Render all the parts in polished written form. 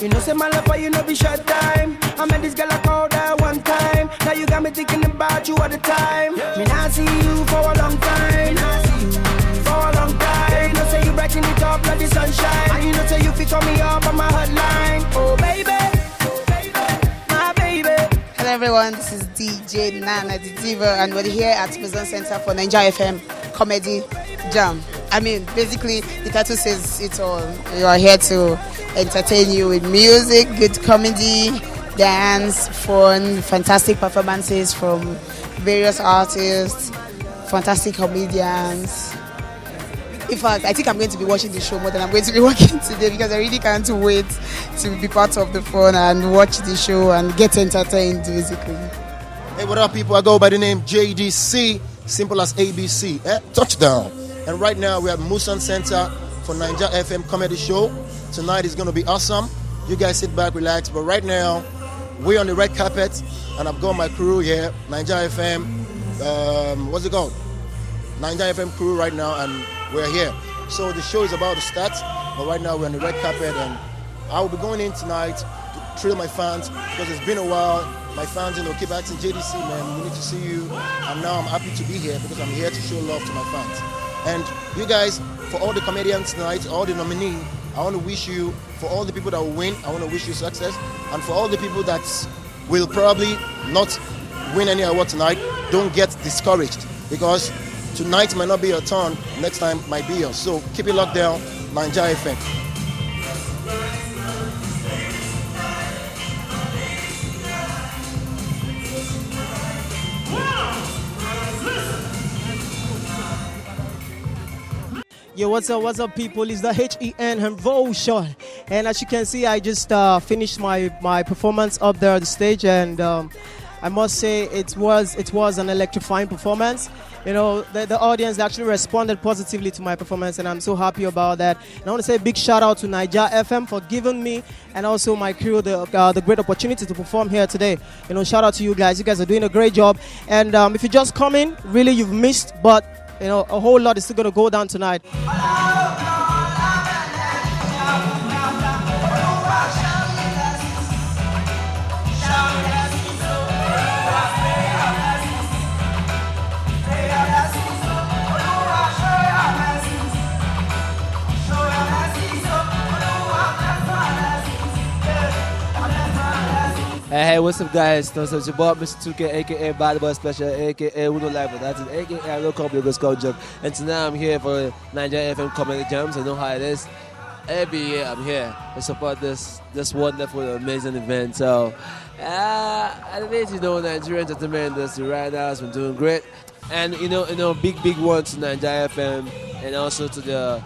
You know, say my love for you, no be short time. I met this girl I called her one time. Now you got me thinking about you all the time. Me not see you for a long time. For a long time. You know, say you brighten it up like the sunshine. And you know, say you fit call me up on my hotline. Oh, baby. My baby. Hello, everyone. This is DJ Nana, the Diva, and we're here at Prison Center for Naija FM Comedy Jam. I mean, basically, the title says it all. We are here to entertain you with music, good comedy, dance, fun, fantastic performances from various artists, fantastic comedians. In fact, I think I'm going to be watching the show more than I'm going to be working today because I really can't wait to be part of the fun and watch the show and get entertained, basically. Hey, what up, people? I go by the name JDC, simple as ABC. Touchdown. And right now, we're at Musan Center for Naija FM Comedy Show. Tonight is going to be awesome. You guys sit back, relax. But right now, we're on the red carpet, and I've got my crew here, Naija FM. What's it called? Naija FM crew right now, and we're here. So the show is about to start, but right now we're on the red carpet, and I will be going in tonight to thrill my fans because it's been a while. My fans, keep asking JDC, man, we need to see you. And now I'm happy to be here because I'm here to show love to my fans. And you guys, for all the comedians tonight, all the nominees, I want to wish you, for all the people that will win, I want to wish you success. And for all the people that will probably not win any award tonight, don't get discouraged because tonight might not be your turn, next time might be yours. So keep it locked down, Naija FM. Yo, what's up, people? It's the HEN Revolution. And as you can see, I just finished my performance up there on the stage, and I must say it was an electrifying performance. You know, the audience actually responded positively to my performance, and I'm so happy about that. And I want to say a big shout out to Naija FM for giving me and also my crew the great opportunity to perform here today. You know, shout out to you guys. You guys are doing a great job. And if you just come in, really you've missed, but you know, a whole lot is still going to go down tonight. Hey, what's up, guys? So it's your boy, Mr. 2K, aka Bad Boy Special, aka Uno Live, but that's it, aka I don't come to go jump. And tonight I'm here for Naija FM Comedy Jams. I know how it is. Every year I'm here to support this wonderful, amazing event. So, I think Nigerian entertainment industry right now has been doing great. And big one to Naija FM and also to the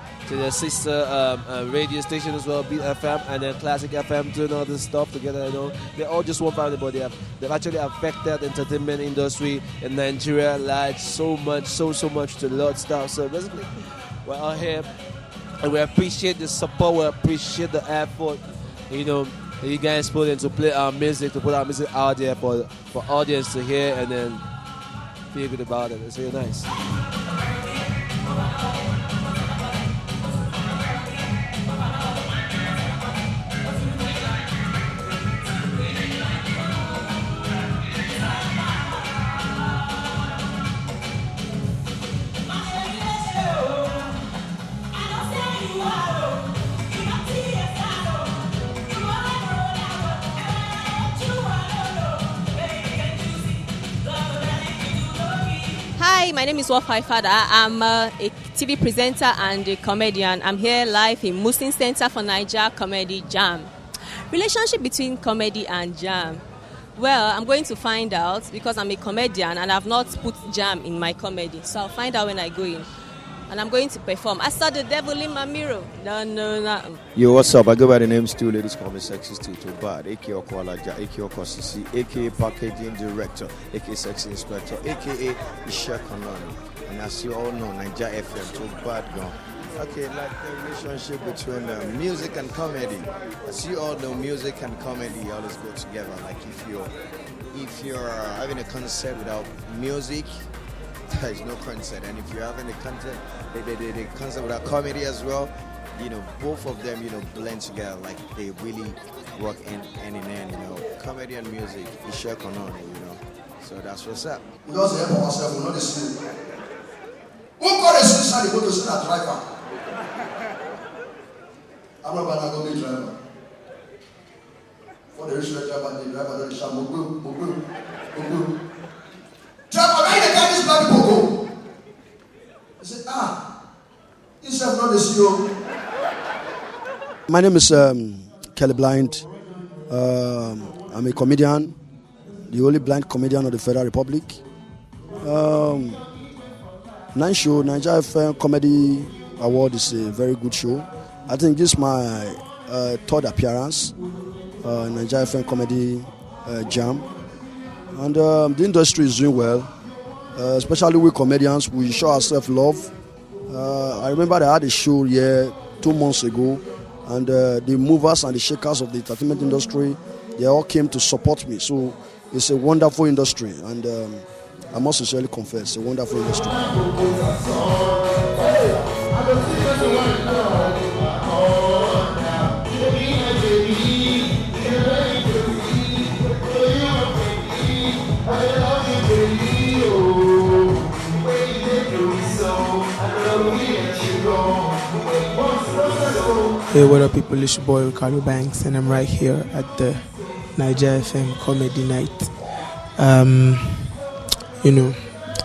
sister radio station as well, Beat FM, and then Classic FM, doing all this stuff together. They're all just one family, but they've actually affected the entertainment industry in Nigeria like so much to a lot of stuff. So basically, we're all here, and we appreciate the support, we appreciate the effort, that you guys put in to play our music, to put our music out there for audience to hear and then feel good about it. It's really nice. Hi, my name is Wafai Fada. I'm a TV presenter and a comedian. I'm here live in Muslim Center for Naija Comedy Jam. Relationship between comedy and jam. Well, I'm going to find out because I'm a comedian and I've not put jam in my comedy. So I'll find out when I go in. And I'm going to perform. I saw the devil in my mirror. No. Yo, what's up? I go by the name Stu. Ladies call me Sexy Stu too bad. A.K.A. Okwalaja, A.K.A. Okosisi, A.K.A. Packaging Director, A.K.A. Sexy Inspector, A.K.A. Isha Konani. And as you all know, Naija FM too bad gone. Okay, like the relationship between music and comedy. As you all know, music and comedy always go together. Like if you're having a concert without music, there is no concert. And if you're having a concert, the concert without comedy as well, both of them, blend together. Like they really work hand in hand. Comedy and music, we share connection. So that's what's up. Because the help of ourselves will not see. Who got a suicide? Go to see that driver. I'm not gonna go be driver. For the rich driver, the driver don't shout, Mugu. Driver, where the guy this black people go? I said, this is not the CEO. My name is Kelly Blind. I'm a comedian, the only blind comedian of the Federal Republic. Naija FM Comedy Award is a very good show. I think this is my third appearance in Naija FM Comedy Jam. And the industry is doing well, especially we comedians. We show ourselves love. I remember I had a show here 2 months ago, and the movers and the shakers of the entertainment industry, they all came to support me. So it's a wonderful industry, and I must sincerely confess, a wonderful industry. Hey, what up, people? It's your boy Ricardo Banks, and I'm right here at the Naija FM Comedy Night.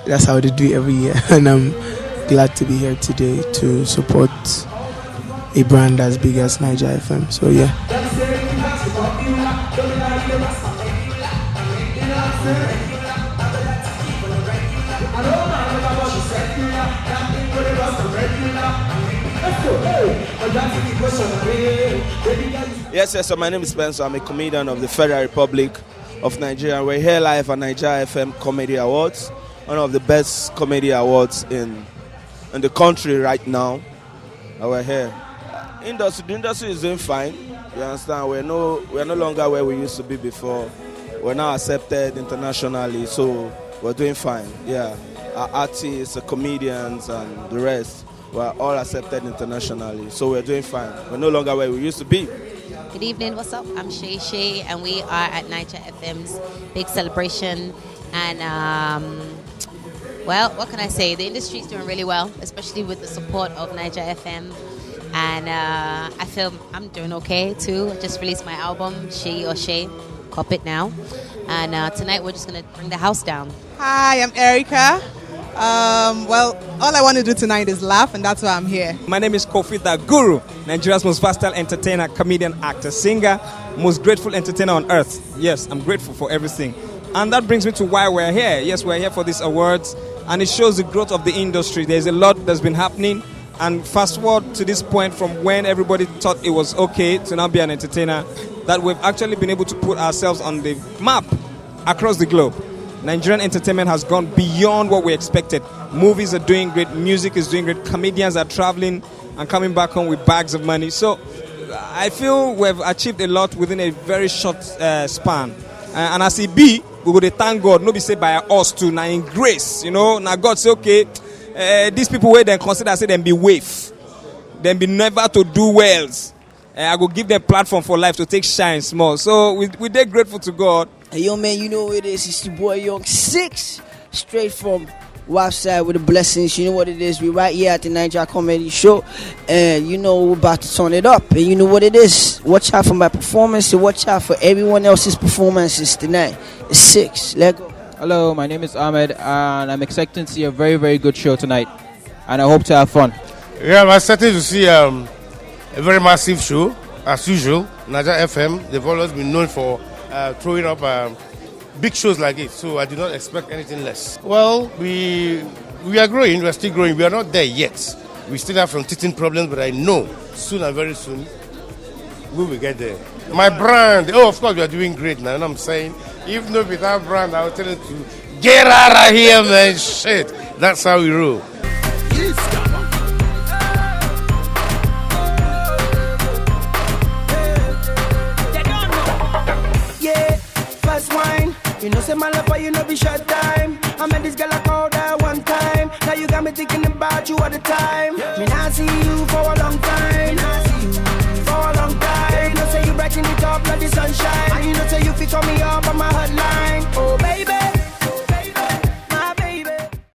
That's how they do it every year, and I'm glad to be here today to support a brand as big as Naija FM. So yeah. Yes, so my name is Spencer. I'm a comedian of the Federal Republic of Nigeria. We're here live at Naija FM Comedy Awards, one of the best comedy awards in the country right now. And we're here. The industry is doing fine. You understand? We're no longer where we used to be before. We're now accepted internationally, so we're doing fine. Yeah, our artists, the comedians, and the rest. We're all accepted internationally, so we're doing fine. We're no longer where we used to be. Good evening, what's up? I'm Shay, and we are at Naija FM's big celebration. And, well, what can I say? The industry is doing really well, especially with the support of Naija FM. And I feel I'm doing okay, too. I just released my album, She or Shay. Cop it now. And tonight we're just going to bring the house down. Hi, I'm Erica. Well, all I want to do tonight is laugh, and that's why I'm here. My name is Kofi the Guru, Nigeria's most versatile entertainer, comedian, actor, singer, most grateful entertainer on earth. Yes, I'm grateful for everything. And that brings me to why we're here. Yes, we're here for these awards, and it shows the growth of the industry. There's a lot that's been happening, and fast forward to this point from when everybody thought it was okay to now be an entertainer, that we've actually been able to put ourselves on the map across the globe. Nigerian entertainment has gone beyond what we expected. Movies are doing great, music is doing great, comedians are traveling and coming back home with bags of money. So I feel we've achieved a lot within a very short span. And as it be, we go to thank God, not be said by us too, now in grace. Now God say, okay, these people where they consider, say them be waif, them be never to do wells. I go give them platform for life to take shine small. So we're grateful to God. Hey, yo, man, you know what it is. It's your boy Young 6, straight from Wildside with the blessings. You know what it is. We right here at the Naija Comedy Show, and we're about to turn it up. And you know what it is. Watch out for my performance, and watch out for everyone else's performances tonight. It's 6. Let's go. Hello, my name is Ahmed, and I'm expecting to see a very, very good show tonight, and I hope to have fun. Yeah, I'm excited to see a very massive show, as usual. Naija FM, they've always been known for throwing up big shows like it, so I do not expect anything less. Well, we are growing, we are still growing. We are not there yet. We still have some teething problems, but I know soon and very soon we will get there. My brand, of course, we are doing great now. And I'm saying, if not with our brand, I'll tell you to get out of here, man. Shit, that's how we roll. Say my love, but be short time. I met this girl I called her one time. Now you got me thinking about about you all the time. Me not see you for a long time.